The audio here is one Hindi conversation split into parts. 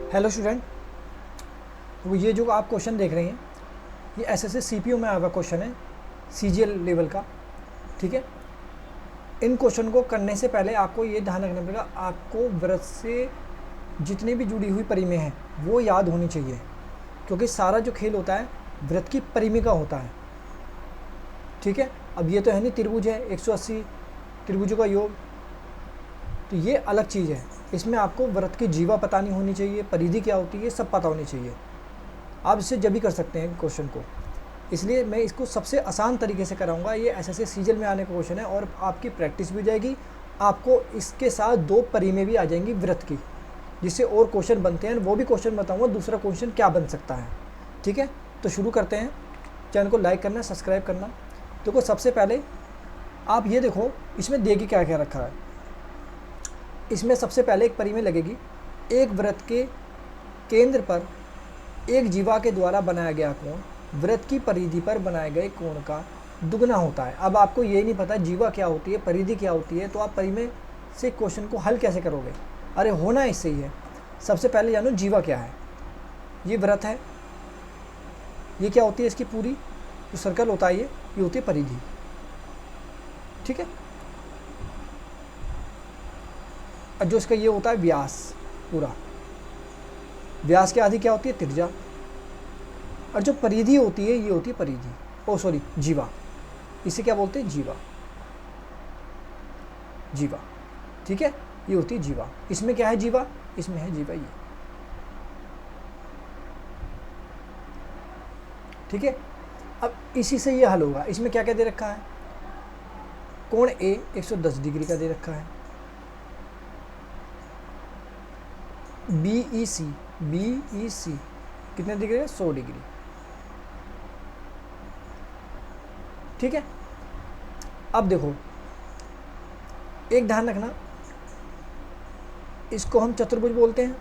हेलो स्टूडेंट, तो ये जो आप क्वेश्चन देख रहे हैं ये एसएससी सीपीयू में आया हुआ क्वेश्चन है, सीजीएल लेवल का। ठीक है, इन क्वेश्चन को करने से पहले आपको ये ध्यान रखना पड़ेगा, आपको व्रत से जितनी भी जुड़ी हुई परिमें हैं वो याद होनी चाहिए, क्योंकि सारा जो खेल होता है व्रत की परिमें का होता है। ठीक है, अब ये तो है नहीं त्रिभुज है 180 त्रिभुजों का योग, तो ये अलग चीज़ है। इसमें आपको व्रत की जीवा पता नहीं होनी चाहिए, परिधि क्या होती है सब पता होनी चाहिए। आप इससे जब भी कर सकते हैं क्वेश्चन को, इसलिए मैं इसको सबसे आसान तरीके से कराऊंगा। ये एसएससी सीजीएल में आने का क्वेश्चन है और आपकी प्रैक्टिस भी हो जाएगी, आपको इसके साथ 2 परिमें भी आ जाएंगी व्रत की, जिससे और क्वेश्चन बनते हैं। वो भी क्वेश्चन बताऊँगा दूसरा क्वेश्चन क्या बन सकता है। ठीक है, तो शुरू करते हैं। चैनल को लाइक करना, सब्सक्राइब करना। देखो सबसे पहले आप ये देखो इसमें देखिए क्या क्या रखा है। इसमें सबसे पहले एक परिमें लगेगी, एक व्रत के केंद्र पर एक जीवा के द्वारा बनाया गया कोण व्रत की परिधि पर बनाए गए कोण का दुगना होता है। अब आपको ये नहीं पता जीवा क्या होती है, परिधि क्या होती है, तो आप परिमें से क्वेश्चन को हल कैसे करोगे? अरे होना इससे ही है। सबसे पहले जानो जीवा क्या है। ये व्रत है, ये क्या होती है, इसकी पूरी जो सर्कल होता है ये होती है परिधि। ठीक है, और जो इसका ये होता है व्यास, पूरा व्यास के आधी क्या होती है, त्रिज्या। और जो परिधि होती है ये होती है परिधि, जीवा। इसे क्या बोलते हैं, जीवा। जीवा, ठीक है, ये होती है जीवा। इसमें क्या है जीवा, इसमें है जीवा ये। ठीक है, अब इसी से ये हल होगा। इसमें क्या क्या दे रखा है, कोण ए 110 डिग्री का दे रखा है, BEC कितने डिग्री है, 100 डिग्री। ठीक है, अब देखो एक ध्यान रखना, इसको हम चतुर्भुज बोलते हैं।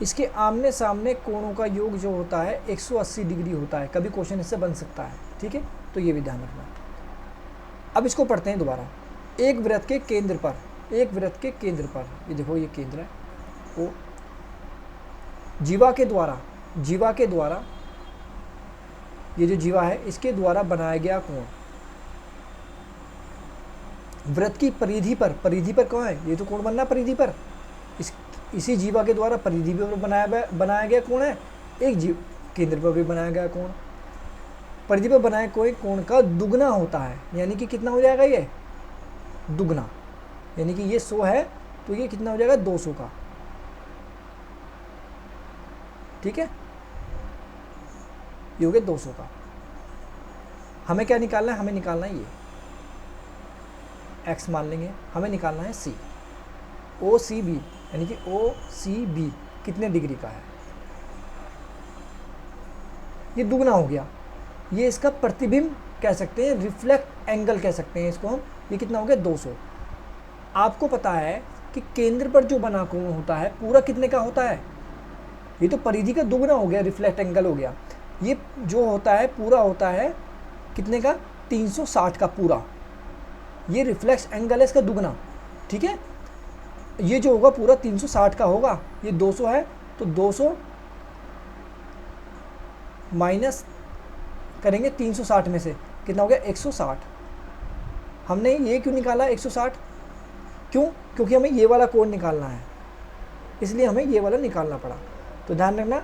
इसके आमने सामने कोणों का योग जो होता है 180 डिग्री होता है। कभी क्वेश्चन इससे बन सकता है। ठीक है, तो ये भी ध्यान रखना। अब इसको पढ़ते हैं दोबारा। एक व्रत के केंद्र पर, एक व्रत के केंद्र पर, ये देखो ये केंद्र है, वो जीवा के द्वारा ये जो जीवा है इसके द्वारा बनाया गया कोण व्रत की परिधि पर कौन है, ये तो कोण बनना परिधि पर। इसी जीवा के द्वारा परिधि पर बनाया गया कोण है, एक जीव केंद्र पर भी बनाया गया कोण। परिधि पर बनाए कोई कोण का दुगना होता है, यानी कि कितना हो जाएगा, ये दुगना। यानी कि ये 100 है तो ये कितना हो जाएगा, 200 का। ठीक है, ये हो गया 200 का। हमें क्या निकालना है, हमें निकालना है ये x मान लेंगे, हमें निकालना है c, OCB, यानी कि OCB कितने डिग्री का है, ये दुगना हो गया। ये इसका प्रतिबिंब कह सकते हैं, रिफ्लेक्ट एंगल कह सकते हैं इसको हम। ये कितना हो गया, 200। आपको पता है कि केंद्र पर जो बना कोण होता है पूरा कितने का होता है, ये तो परिधि का दुगना हो गया, रिफ्लेक्ट एंगल हो गया। ये जो होता है पूरा होता है कितने का, 360 का पूरा। ये रिफ्लेक्स एंगल है इसका दुगना। ठीक है, ये जो होगा पूरा 360 का होगा। ये 200 है तो 200 माइनस करेंगे 360 में से, कितना हो गया, 160। हमने ये क्यों निकाला 160, क्यों, क्योंकि हमें ये वाला कोण निकालना है, इसलिए हमें ये वाला निकालना पड़ा। तो ध्यान रखना,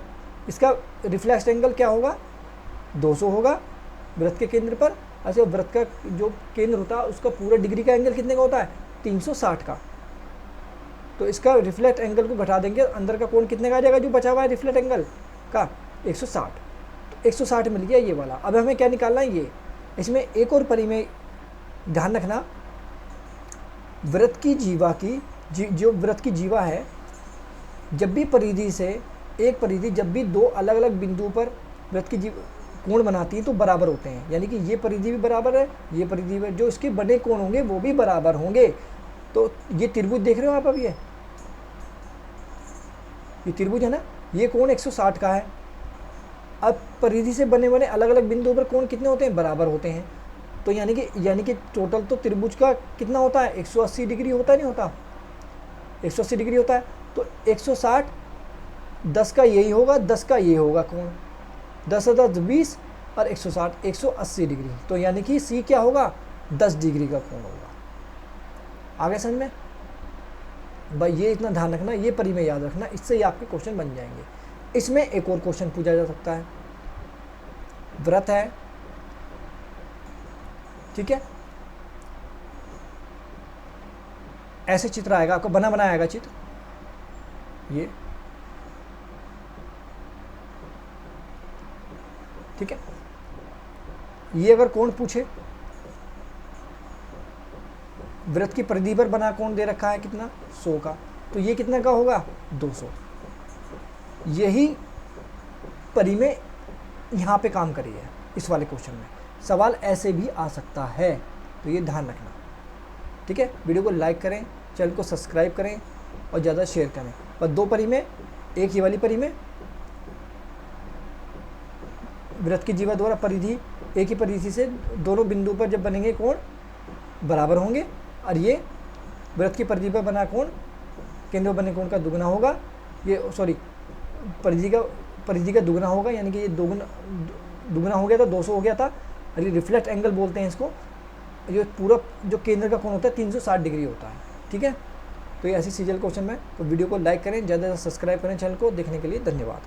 इसका रिफ्लेक्स एंगल क्या होगा, 200 होगा व्रत के केंद्र पर। अच्छा, व्रत का जो केंद्र होता है उसका पूरा डिग्री का एंगल कितने का होता है, 360 का। तो इसका रिफ्लेक्ट एंगल को घटा देंगे, अंदर का कोण कितने का आ जाएगा जो बचा हुआ है रिफ्लेक्ट एंगल का, 160। तो 160 मिल गया ये वाला। अब हमें क्या निकालना है, ये। इसमें एक और परिमेय ध्यान रखना, व्रत की जीवा की जो व्रत की जीवा है, जब भी परिधि से एक परिधि जब भी 2 अलग अलग बिंदुओं पर व्रत की कोण बनाती है तो बराबर होते हैं। यानी कि ये परिधि भी बराबर है, ये परिधि भी, जो इसके बने कोण होंगे वो भी बराबर होंगे। तो ये त्रिभुज देख रहे हो आप, अब ये त्रिभुज है ना, ये कोण 160 का है। अब परिधि से बने बने अलग अलग बिंदुओं पर कोण कितने होते हैं, बराबर होते हैं। तो यानी कि टोटल तो त्रिभुज का कितना होता है, 180 डिग्री होता नहीं होता, 180 डिग्री होता है। तो 160 10 का यही होगा, 10 का ये होगा कोण, 10 × 10 20 और 160 180 डिग्री। तो यानी कि सी क्या होगा, 10 डिग्री का कोण होगा। आगे समझ में भाई, ये इतना ध्यान रखना, ये परिमेय याद रखना, इससे ही आपके क्वेश्चन बन जाएंगे। इसमें एक और क्वेश्चन पूछा जा सकता है, वृत्त है, ठीक है, ऐसे चित्र आएगा आपको, बना बनाया आएगा चित्र, ये ठीक है। ये अगर कोण पूछे, वृत्त की परिधि पर बना कोण दे रखा है कितना, 100 का, तो ये कितना का होगा, 200। यही परिमेय यहाँ पे काम करी है इस वाले क्वेश्चन में। सवाल ऐसे भी आ सकता है, तो ये ध्यान रखना, ठीक है। वीडियो को लाइक करें, चैनल को सब्सक्राइब करें और ज़्यादा शेयर करें। और 2 परिमेय, एक ये वाली परिमेय, वृत्त की जीवा द्वारा परिधि, एक ही परिधि से दोनों बिंदु पर जब बनेंगे कोण बराबर होंगे, और ये वृत्त की परिधि पर बना कोण केंद्र बने कोण का दुगना होगा, ये सॉरी परिधि का दुगना होगा, यानी कि ये दुगना हो गया था, 200 हो गया था। और ये रिफ्लेक्ट एंगल बोलते हैं इसको। ये पूरा जो केंद्र का कोण होता है 360 डिग्री होता है, ठीक है। तो ये ऐसी सीरियल क्वेश्चन में, तो वीडियो को लाइक करें, ज़्यादा से सब्सक्राइब करें, चैनल को देखने के लिए धन्यवाद।